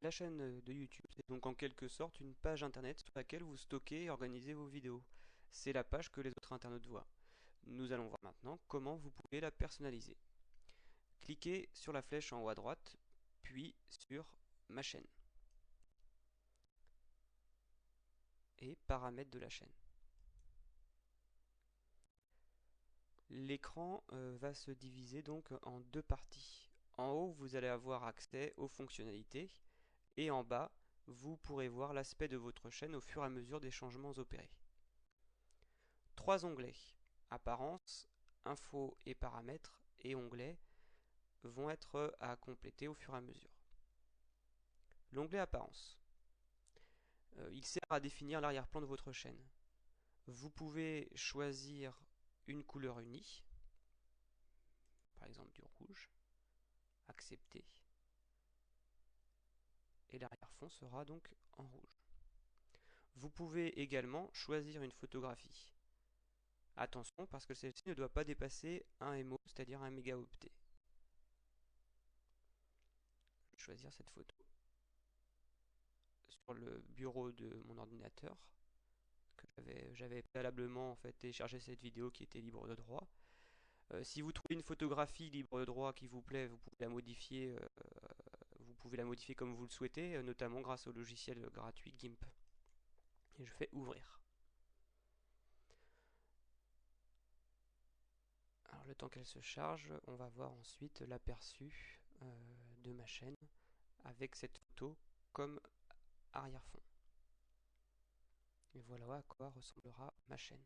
La chaîne de YouTube est donc en quelque sorte une page internet sur laquelle vous stockez et organisez vos vidéos. C'est la page que les autres internautes voient. Nous allons voir maintenant comment vous pouvez la personnaliser. Cliquez sur la flèche en haut à droite, puis sur Ma chaîne et Paramètres de la chaîne. L'écran va se diviser donc en deux parties. En haut, vous allez avoir accès aux fonctionnalités et en bas, vous pourrez voir l'aspect de votre chaîne au fur et à mesure des changements opérés. Trois onglets, apparence, info et paramètres et onglets, vont être à compléter au fur et à mesure. L'onglet apparence. Il sert à définir l'arrière-plan de votre chaîne. Vous pouvez choisir une couleur unie, par exemple du rouge, accepter, et l'arrière-fond sera donc en rouge. Vous pouvez également choisir une photographie. Attention parce que celle-ci ne doit pas dépasser 1 MO, c'est-à-dire 1 mégaoctet. Je vais choisir cette photo sur le bureau de mon ordinateur. J'avais préalablement en fait téléchargé cette vidéo qui était libre de droit. Si vous trouvez une photographie libre de droit qui vous plaît, vous pouvez la modifier comme vous le souhaitez, notamment grâce au logiciel gratuit GIMP. Et je fais ouvrir. Alors le temps qu'elle se charge, on va voir ensuite l'aperçu de ma chaîne avec cette photo comme arrière-fond. Et voilà à quoi ressemblera ma chaîne.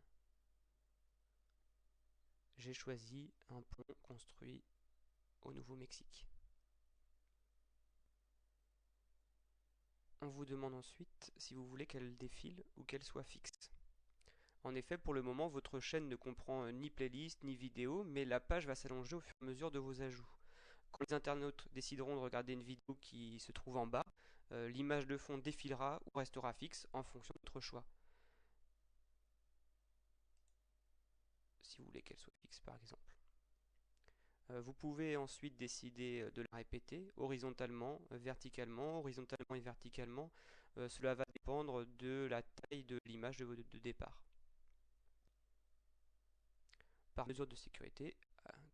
J'ai choisi un pont construit au Nouveau-Mexique. On vous demande ensuite si vous voulez qu'elle défile ou qu'elle soit fixe. En effet, pour le moment, votre chaîne ne comprend ni playlist ni vidéo, mais la page va s'allonger au fur et à mesure de vos ajouts. Quand les internautes décideront de regarder une vidéo qui se trouve en bas, l'image de fond défilera ou restera fixe en fonction de votre choix. Si vous voulez qu'elle soit fixe par exemple. Vous pouvez ensuite décider de la répéter horizontalement, horizontalement et verticalement. Cela va dépendre de la taille de l'image de départ. Par mesure de sécurité,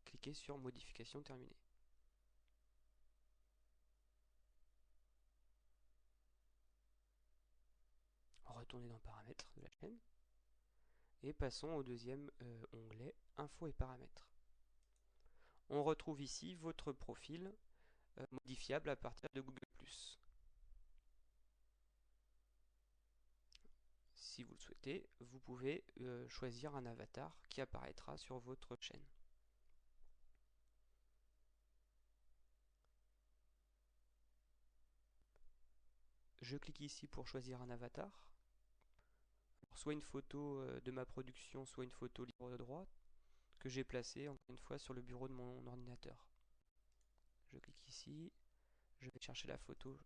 cliquez sur Modification terminée. Retournez dans Paramètres de la chaîne et passons au deuxième onglet Info et paramètres. On retrouve ici votre profil modifiable à partir de Google+. Si vous le souhaitez, vous pouvez choisir un avatar qui apparaîtra sur votre chaîne. Je clique ici pour choisir un avatar. Alors, soit une photo de ma production, soit une photo libre de droit que j'ai placée encore une fois sur le bureau de mon ordinateur. Je clique ici, je vais chercher la photo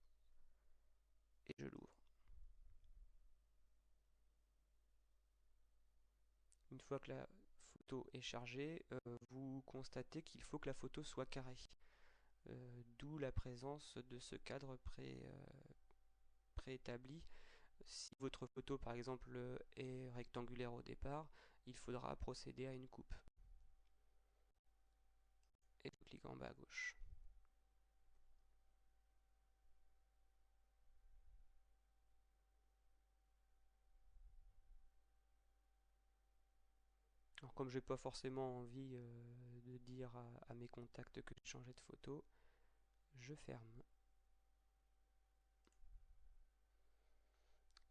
et je l'ouvre. Une fois que la photo est chargée, vous constatez qu'il faut que la photo soit carrée. D'où la présence de ce cadre préétabli. Si votre photo par exemple est rectangulaire au départ, il faudra procéder à une coupe. Et je clique en bas à gauche. Alors comme j'ai pas forcément envie de dire à mes contacts que j'ai changé de photo, je ferme.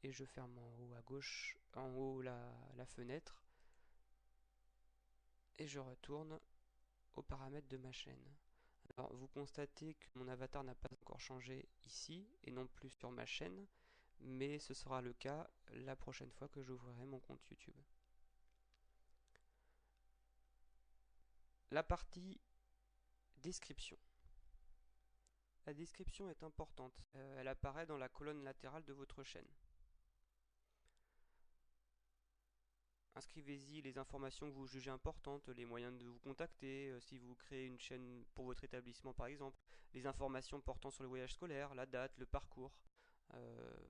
Et je ferme en haut à gauche, en haut la fenêtre. Et je retourne aux paramètres de ma chaîne. Alors vous constatez que mon avatar n'a pas encore changé ici et non plus sur ma chaîne, mais ce sera le cas la prochaine fois que j'ouvrirai mon compte YouTube. La partie description. La description est importante. Elle apparaît dans la colonne latérale de votre chaîne. inscrivez-y les informations que vous jugez importantes, les moyens de vous contacter, si vous créez une chaîne pour votre établissement par exemple, les informations portant sur le voyage scolaire, la date, le parcours.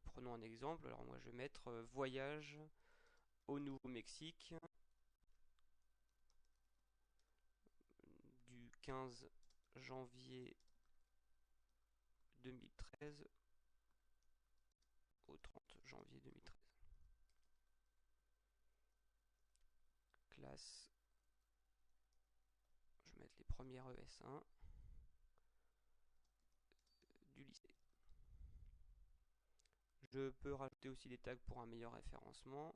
Prenons un exemple, alors moi je vais mettre voyage au Nouveau-Mexique du 15 janvier 2013 au 30 janvier 2013. Classe, je vais mettre les premières ES1 du lycée. Je peux rajouter aussi des tags pour un meilleur référencement.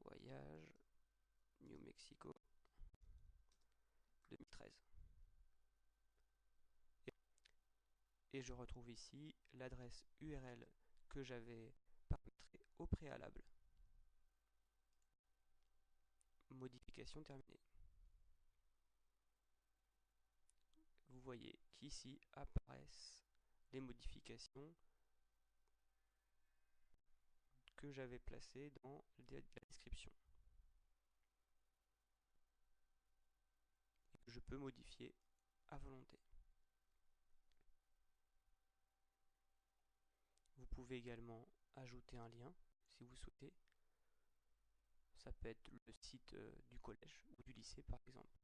Voyage, New Mexico, 2013. Et je retrouve ici l'adresse URL que j'avais paramétrée au préalable. Modification terminée. Vous voyez qu'ici apparaissent les modifications que j'avais placées dans la description. Et que je peux modifier à volonté. Vous pouvez également ajouter un lien si vous souhaitez. Ça peut être le site du collège ou du lycée par exemple.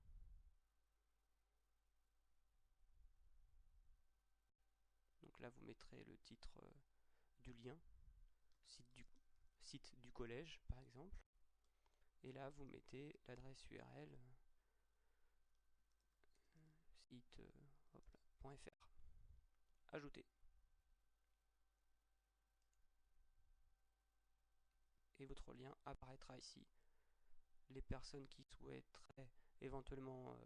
Donc là vous mettrez le titre du lien, site du collège par exemple. Et là vous mettez l'adresse URL site.fr. Ajouter. Et votre lien apparaîtra ici. Les personnes qui souhaiteraient éventuellement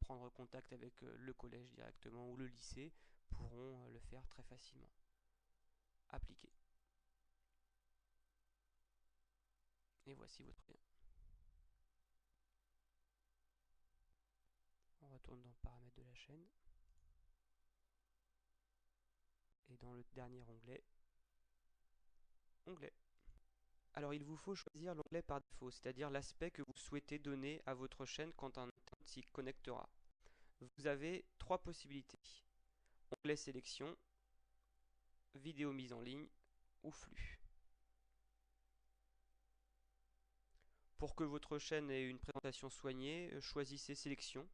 prendre contact avec le collège directement ou le lycée pourront le faire très facilement. Appliquer. Et voici votre lien. On retourne dans paramètres de la chaîne. Et dans le dernier onglet, onglet. Alors il vous faut choisir l'onglet par défaut, c'est-à-dire l'aspect que vous souhaitez donner à votre chaîne quand un internaute s'y connectera. Vous avez trois possibilités. Onglet sélection, vidéo mise en ligne ou flux. Pour que votre chaîne ait une présentation soignée, choisissez sélection.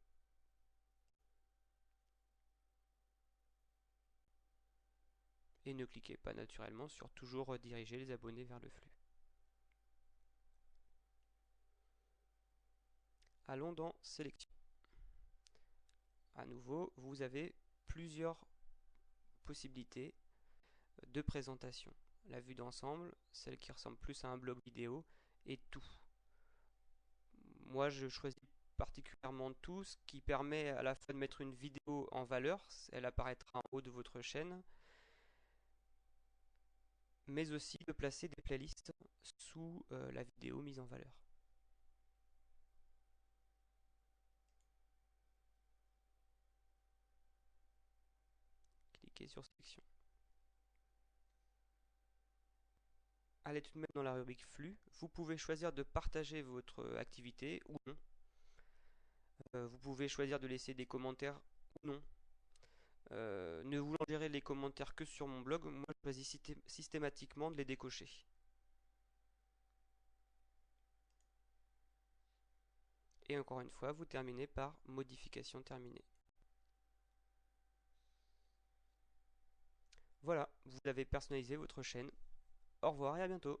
Et ne cliquez pas naturellement sur toujours rediriger les abonnés vers le flux. Allons dans sélection. À nouveau, vous avez plusieurs possibilités de présentation. La vue d'ensemble, celle qui ressemble plus à un blog vidéo, et tout. Moi, je choisis particulièrement tout, ce qui permet à la fois de mettre une vidéo en valeur, elle apparaîtra en haut de votre chaîne, mais aussi de placer des playlists sous la vidéo mise en valeur. Cliquez sur sélection. Allez tout de même dans la rubrique flux, vous pouvez choisir de partager votre activité ou non. Vous pouvez choisir de laisser des commentaires ou non. Ne voulant gérer les commentaires que sur mon blog, moi je choisis systématiquement de les décocher. Et encore une fois, vous terminez par modification terminée. Voilà, vous avez personnalisé votre chaîne. Au revoir et à bientôt.